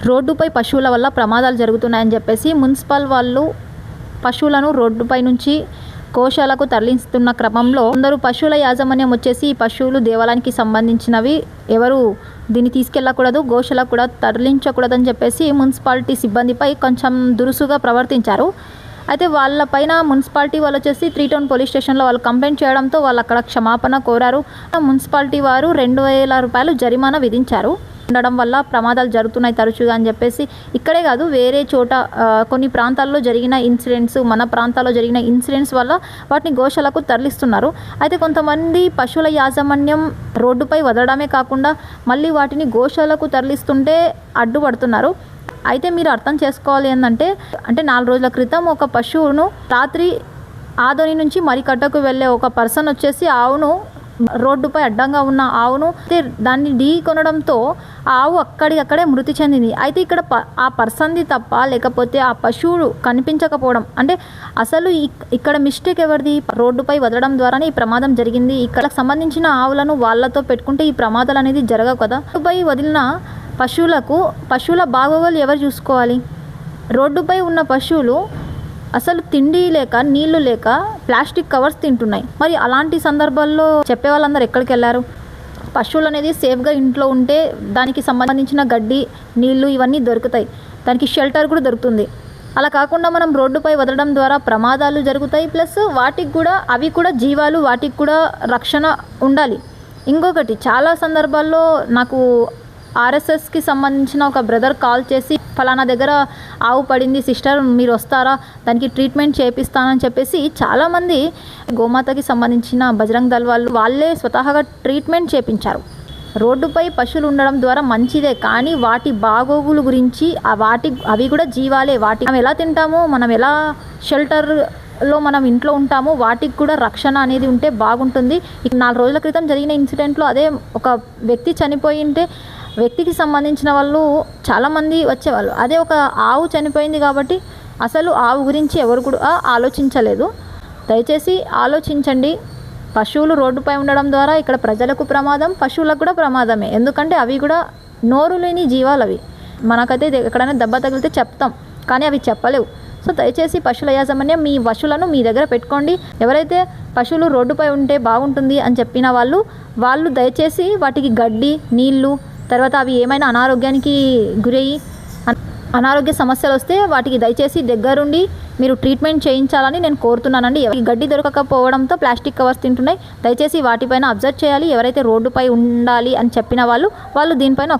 రోడ్డుపై పశువుల వల్ల ప్రమాదాలు జరుగుతున్నాయని చెప్పేసి మున్సిపల్ వాళ్ళు పశువులను రోడ్డుపై నుంచి గోశాలకు తరలిస్తున్న క్రమంలో కొందరు పశువుల యాజమాన్యం వచ్చేసి ఈ పశువులు దేవాలయానికి సంబంధించినవి, ఎవరు దీన్ని తీసుకెళ్ళకూడదు, గోశాలకు కూడా తరలించకూడదని చెప్పేసి మున్సిపాలిటీ సిబ్బందిపై కొంచెం దురుసుగా ప్రవర్తించారు. అయితే వాళ్ళపైన మున్సిపాలిటీ వాళ్ళు వచ్చేసి 3 టౌన్ పోలీస్ స్టేషన్లో వాళ్ళు కంప్లైంట్ చేయడంతో వాళ్ళు అక్కడ క్షమాపణ కోరారు. మున్సిపాలిటీ వారు 2000 రూపాయలు జరిమానా విధించారు. ఉండడం వల్ల ప్రమాదాలు జరుగుతున్నాయి తరచుగా అని చెప్పేసి ఇక్కడే కాదు వేరే చోట కొన్ని ప్రాంతాల్లో జరిగిన ఇన్సిడెంట్స్, మన ప్రాంతాల్లో జరిగిన ఇన్సిడెంట్స్ వల్ల వాటిని గోశాలకు తరలిస్తున్నారు. అయితే కొంతమంది పశువుల యాజమాన్యం రోడ్డుపై వదలడమే కాకుండా మళ్ళీ వాటిని గోశాలకు తరలిస్తుంటే అడ్డుపడుతున్నారు. అయితే మీరు అర్థం చేసుకోవాలి ఏంటంటే 4 రోజుల క్రితం ఒక పశువును రాత్రి ఆదోని నుంచి మరికట్టకు వెళ్ళే ఒక పర్సన్ వచ్చేసి ఆవును రోడ్డుపై అడ్డంగా ఉన్న ఆవును దాన్ని ఢీ కొనడంతో ఆవు అక్కడికక్కడే మృతి చెందింది. అయితే ఇక్కడ ఆ పర్సన్ది తప్ప లేకపోతే ఆ పశువులు కనిపించకపోవడం, అసలు ఇక్కడ మిస్టేక్ ఎవరిది? రోడ్డుపై వదలడం ద్వారానే ఈ ప్రమాదం జరిగింది. ఇక్కడ సంబంధించిన ఆవులను వాళ్ళతో పెట్టుకుంటే ఈ ప్రమాదాలు అనేది జరగవు కదా. రోడ్డుపై వదిలిన పశువుల బాగోగులు ఎవరు చూసుకోవాలి? రోడ్డుపై ఉన్న పశువులు అసలు తిండి లేక నీళ్లు లేక ప్లాస్టిక్ కవర్స్ తింటున్నాయి. మరి అలాంటి సందర్భాల్లో చెప్పే వాళ్ళందరూ ఎక్కడికి వెళ్ళారు? పశువులు అనేది సేఫ్గా ఇంట్లో ఉంటే దానికి సంబంధించిన గడ్డి, నీళ్లు ఇవన్నీ దొరుకుతాయి, దానికి షెల్టర్ కూడా దొరుకుతుంది. అలా కాకుండా మనం రోడ్డుపై వదలడం ద్వారా ప్రమాదాలు జరుగుతాయి. ప్లస్ అవి కూడా జీవాలు, వాటికి కూడా రక్షణ ఉండాలి. ఇంకొకటి, చాలా సందర్భాల్లో నాకు ఆర్ఎస్ఎస్కి సంబంధించిన ఒక బ్రదర్ కాల్ చేసి ఫలానా దగ్గర ఆవు పడింది సిస్టర్, మీరు వస్తారా, దానికి ట్రీట్మెంట్ చేపిస్తానని చెప్పేసి చాలామంది గోమాతకి సంబంధించిన బజరంగ్ దళ్ వాళ్ళే స్వతహాగా ట్రీట్మెంట్ చేపించారు. రోడ్డుపై పశువులు ఉండడం ద్వారా మంచిదే, కానీ వాటి బాగోగులు గురించి అవి కూడా జీవాలే. మనం ఎలా తింటామో, మనం ఎలా షెల్టర్లో మనం ఇంట్లో ఉంటామో వాటికి కూడా రక్షణ అనేది ఉంటే బాగుంటుంది. 4 రోజుల క్రితం జరిగిన ఇన్సిడెంట్లో అదే ఒక వ్యక్తి చనిపోయి ఉంటే వ్యక్తికి సంబంధించిన వాళ్ళు చాలామంది వచ్చేవాళ్ళు. అదే ఒక ఆవు చనిపోయింది కాబట్టి అసలు ఆవు గురించి ఎవరు కూడా ఆలోచించలేదు. దయచేసి ఆలోచించండి. పశువులు రోడ్డుపై ఉండడం ద్వారా ఇక్కడ ప్రజలకు ప్రమాదం, పశువులకు కూడా ప్రమాదమే. ఎందుకంటే అవి కూడా నోరు లేని జీవాలు. అవి మనకైతే ఎక్కడైనా దెబ్బ తగిలితే చెప్తాం, కానీ అవి చెప్పలేవు. సో దయచేసి పశువుల యాజమాన్యం మీ పశువులను మీ దగ్గర పెట్టుకోండి. ఎవరైతే పశువులు రోడ్డుపై ఉంటే బాగుంటుంది అని చెప్పిన వాళ్ళు దయచేసి వాటికి గడ్డి, నీళ్లు, తర్వాత అవి ఏమైనా అనారోగ్యానికి గురయ్యి అనారోగ్య సమస్యలు వస్తే వాటికి దయచేసి దగ్గరుండి మీరు ట్రీట్మెంట్ చేయించాలని నేను కోరుతున్నానండి. ఈ గడ్డి దొరకకపోవడంతో ప్లాస్టిక్ కవర్స్ తింటున్నాయి. దయచేసి వాటిపైన అబ్జర్వ్ చేయాలి. ఎవరైతే రోడ్డుపై ఉండాలి అని చెప్పిన వాళ్ళు దీనిపైన